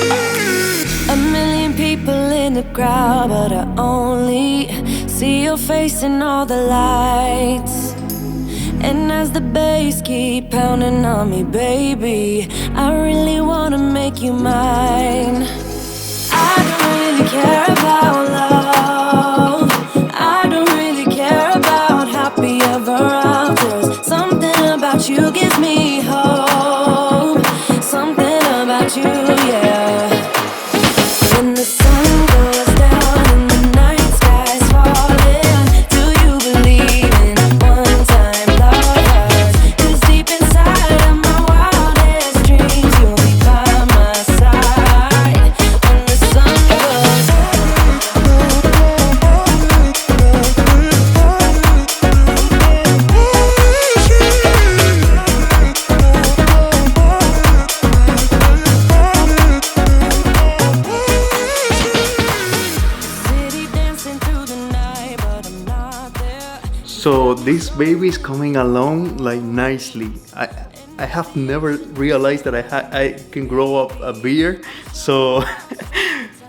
A million people in the crowd, but I only see your face in all the lights. And as the bass keep pounding on me, baby, I really wanna make you mine. I don't really care about love. I don't really care about happy ever afters. Something about you gives me hope. Something about you, yeah. When the sun goes down and the night sky's falling, do you believe in one-time lovers? 'Cause deep inside of my wildest dreams, you'll be by my side when the sun goes city dancing through the night, but I'm not there. So this baby is coming along like nicely. I have never realized that I can grow up a beard. So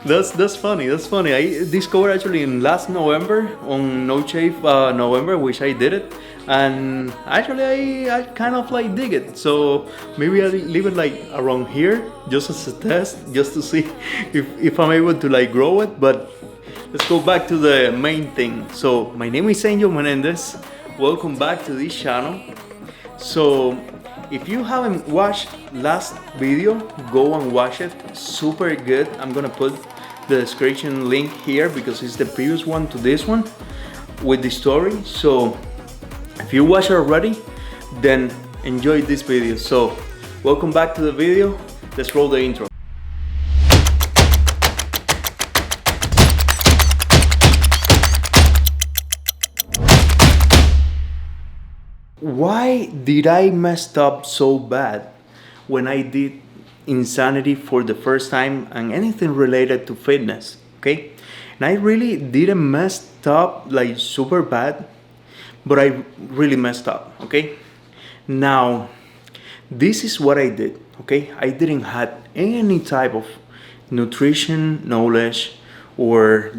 that's funny. That's funny. I discovered actually in last November on No Shave November, which I did it, and actually I kind of like dig it. So maybe I leave it like around here just as a test, just to see if I'm able to like grow it. But let's go back to the main thing. So my name is Angel Menendez. Welcome back to this channel. So if you haven't watched last video, go and watch it. Super good. I'm gonna put the description link here because it's the previous one to this one with the story. So if you watch it already, then enjoy this video. So welcome back to the video. Let's roll the intro. Why did I messed up so bad when I did insanity for the first time and anything related to fitness? Okay, and I really didn't messed up like super bad, but I really messed up. Okay, now this is what I did. Okay, I didn't had any type of nutrition knowledge or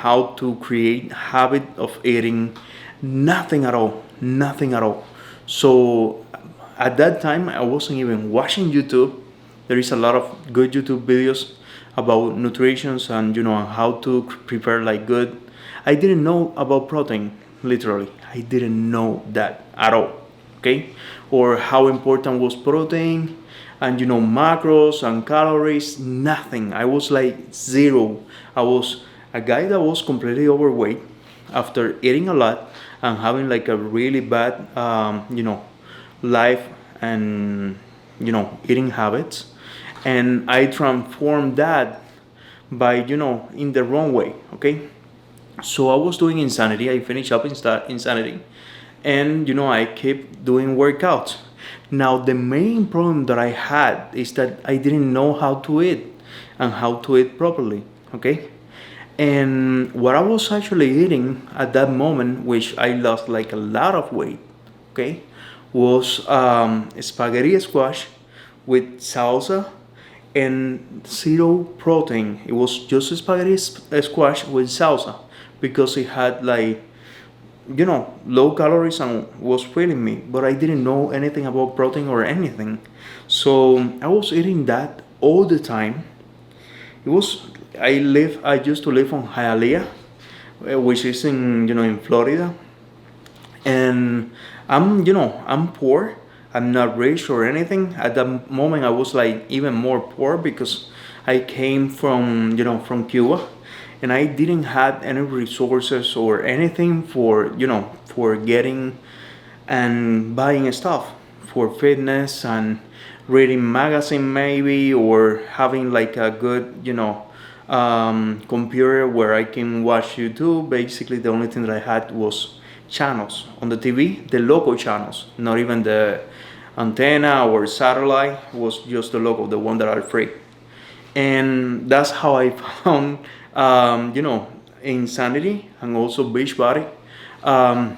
how to create habit of eating, nothing at all, nothing at all. So at that time I wasn't even watching YouTube. There is a lot of good YouTube videos about nutrition and how to prepare like good. I didn't know about protein, literally. I didn't know that at all. Okay, or how important was protein and macros and calories, nothing. I was like zero. I was a guy that was completely overweight after eating a lot and having like a really bad life and eating habits, and I transformed that by in the wrong way. Okay, so I was doing insanity. I finished up insanity, and I kept doing workouts. Now the main problem that I had is that I didn't know how to eat and how to eat properly. Okay, and what I was actually eating at that moment, which I lost like a lot of weight, okay, was spaghetti squash with salsa and zero protein. It was just spaghetti squash with salsa because it had like low calories and was filling me, but I didn't know anything about protein or anything. So I was eating that all the time. It was I used to live on Hialeah, which is in Florida, and I'm poor. I'm not rich or anything. At that moment I was like even more poor because I came from Cuba, and I didn't have any resources or anything for getting and buying stuff for fitness and reading magazine maybe, or having like a good computer where I can watch YouTube. Basically the only thing that I had was channels on the TV, the local channels, not even the antenna or satellite, was just the local, the one that are free. And that's how I found insanity and also Beachbody, and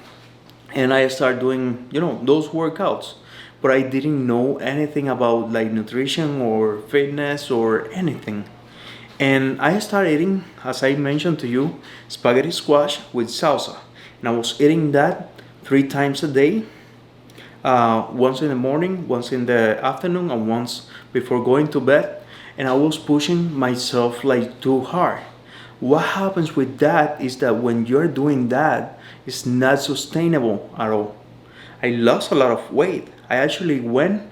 I started doing those workouts. but I didn't know anything about like nutrition or fitness or anything. And I started eating, as I mentioned to you, spaghetti squash with salsa. And I was eating that 3 times a day, once in the morning, once in the afternoon, and once before going to bed. And I was pushing myself like too hard. What happens with that is that when you're doing that, it's not sustainable at all. I lost a lot of weight. I actually went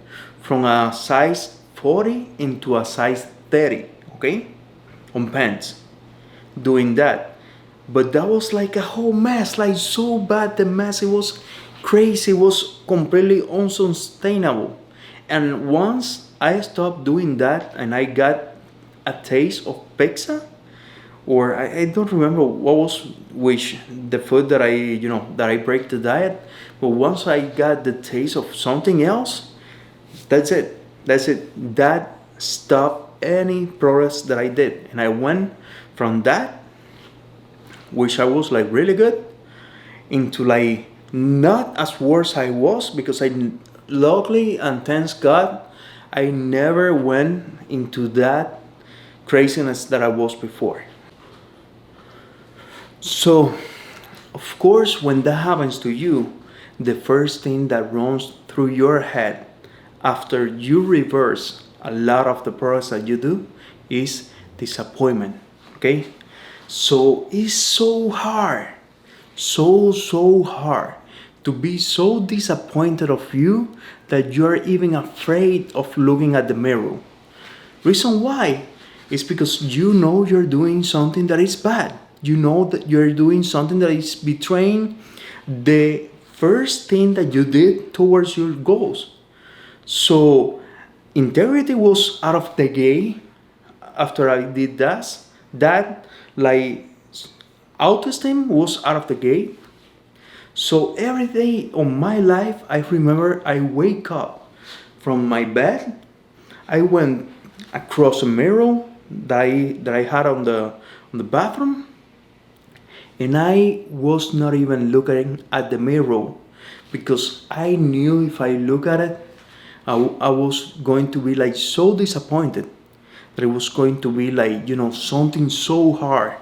from a size 40 into a size 30, okay? On pants, doing that. But that was like a whole mess, like so bad the mess. It was crazy, it was completely unsustainable. And once I stopped doing that and I got a taste of pizza, or I don't remember what was which the food that I break the diet, but once I got the taste of something else, that's it. That's it. That stopped any progress that I did. And I went from that, which I was like really good, into like not as worse I was, because I luckily and thanks God I never went into that craziness that I was before. So, of course, when that happens to you, the first thing that runs through your head after you reverse a lot of the progress that you do is disappointment. Okay? So, it's so hard, so hard to be so disappointed of you that you're even afraid of looking at the mirror. Reason why is because you know you're doing something that is bad. You know that you're doing something that is betraying the first thing that you did towards your goals. So integrity was out of the gate after I did that. That like autoesteem was out of the gate. So every day of my life, I remember I wake up from my bed, I went across a mirror that I had on the bathroom, and I was not even looking at the mirror because I knew if I look at it, I was going to be like so disappointed that it was going to be like something so hard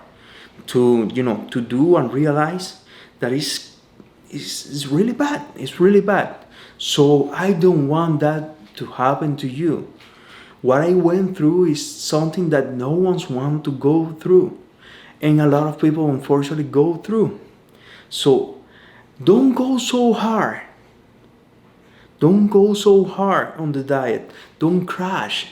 to do and realize that it's really bad. It's really bad. So I don't want that to happen to you. What I went through is something that no one's want to go through, and a lot of people unfortunately go through. So don't go so hard. Don't go so hard on the diet. Don't crash.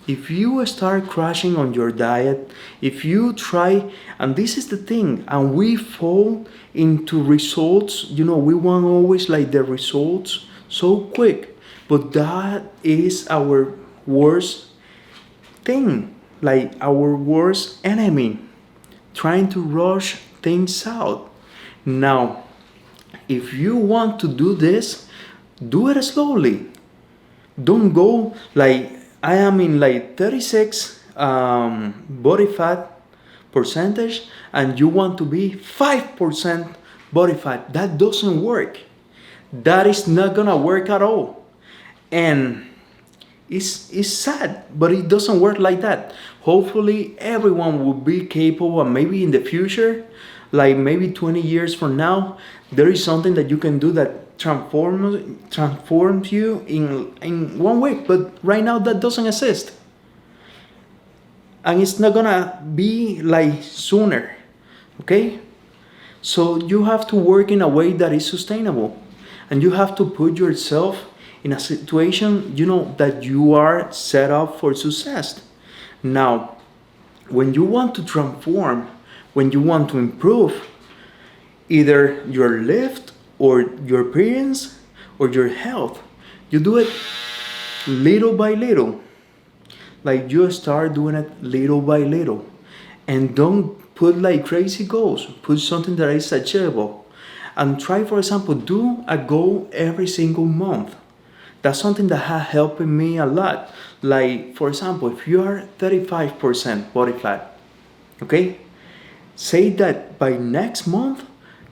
If you start crashing on your diet, if you try, and this is the thing, and we fall into results, we want always like the results so quick, but that is our worst thing, like our worst enemy, trying to rush things out. Now, if you want to do this, do it slowly. Don't go like I am in like 36 body fat percentage and you want to be 5% body fat. That doesn't work. That is not gonna work at all. And it's sad, but it doesn't work like that. Hopefully everyone will be capable, and maybe in the future, like maybe 20 years from now, there is something that you can do that transforms you in 1 week. But right now that doesn't exist. And it's not gonna be like sooner. Okay? So you have to work in a way that is sustainable. And you have to put yourself in a situation, that you are set up for success. Now, when you want to transform, when you want to improve, either your lift or your appearance or your health, you do it little by little. Like you start doing it little by little. And don't put like crazy goals. Put something that is achievable. And try, for example, do a goal every single month. That's something that has helped me a lot. Like, for example, if you are 35% body fat, okay? Say that by next month,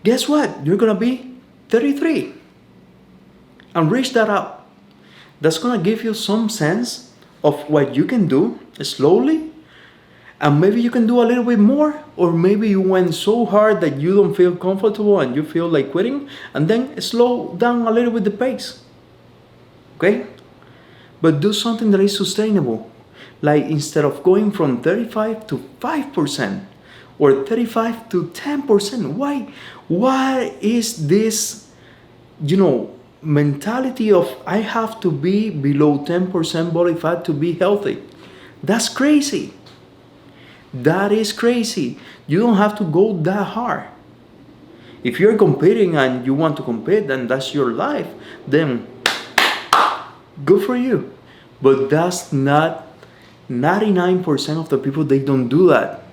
guess what? You're gonna be 33. And reach that up. That's gonna give you some sense of what you can do slowly, and maybe you can do a little bit more, or maybe you went so hard that you don't feel comfortable and you feel like quitting, and then slow down a little bit the pace. Okay? But do something that is sustainable. Like instead of going from 35 to 5% or 35 to 10%, why is this, mentality of I have to be below 10% body fat to be healthy? That's crazy. That is crazy. You don't have to go that hard. If you're competing and you want to compete and that's your life, then good for you. But that's not 99% of the people, they don't do that.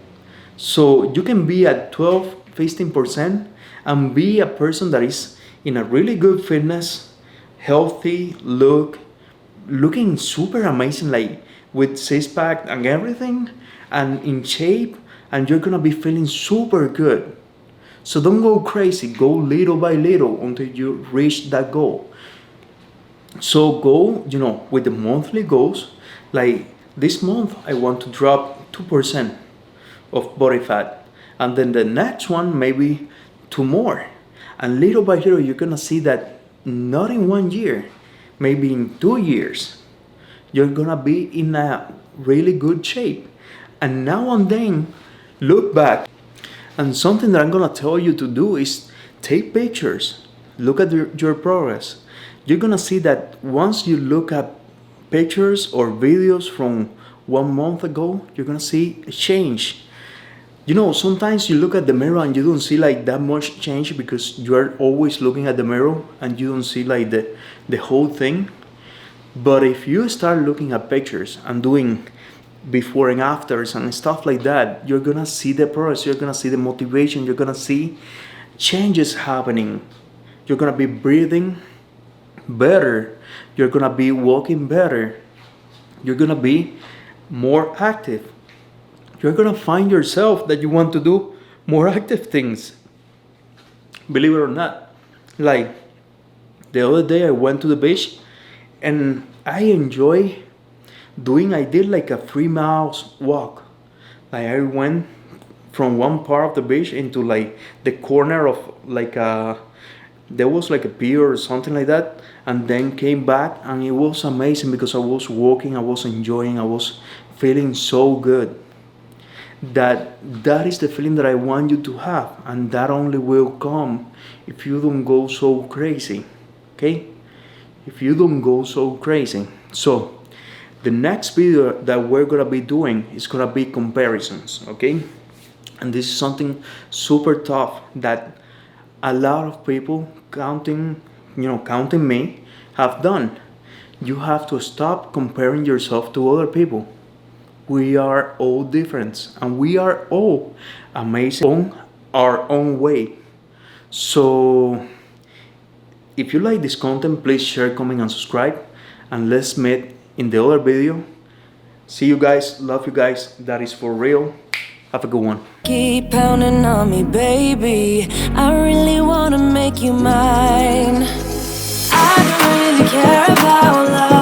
So you can be at 12, 15% and be a person that is in a really good fitness, healthy looking super amazing, like with six pack and everything, and in shape, and you're gonna be feeling super good. So don't go crazy, go little by little until you reach that goal. So go, with the monthly goals, like this month I want to drop 2% of body fat, and then the next one maybe 2 more. And little by little you're gonna see that not in 1 year, maybe in 2 years, you're gonna be in a really good shape. And now and then look back. And something that I'm gonna tell you to do is take pictures, look at your progress. You're gonna see that once you look at pictures or videos from 1 month ago, you're gonna see a change. Sometimes you look at the mirror and you don't see like that much change because you are always looking at the mirror and you don't see like the whole thing. But if you start looking at pictures and doing before and afters and stuff like that, you're gonna see the progress, you're gonna see the motivation, you're gonna see changes happening. You're gonna be breathing better, you're gonna be walking better, you're gonna be more active. You're gonna find yourself that you want to do more active things. Believe it or not. Like the other day I went to the beach and I did like a 3 miles walk. Like I went from one part of the beach into like the corner of there was like a pier or something like that, and then came back, and it was amazing because I was walking, I was enjoying, I was feeling so good. That is the feeling that I want you to have, and that only will come if you don't go so crazy. Okay? If you don't go so crazy. So the next video that we're gonna be doing is gonna be comparisons. Okay? And this is something super tough that a lot of people counting me have done. You have to stop comparing yourself to other people. We are all different and we are all amazing on our own way. So if you like this content, please share, comment, and subscribe, and let's meet in the other video. See you guys, love you guys, that is for real. Have a good one. Keep pounding on me, baby. I really wanna make you mine. I don't really care about love.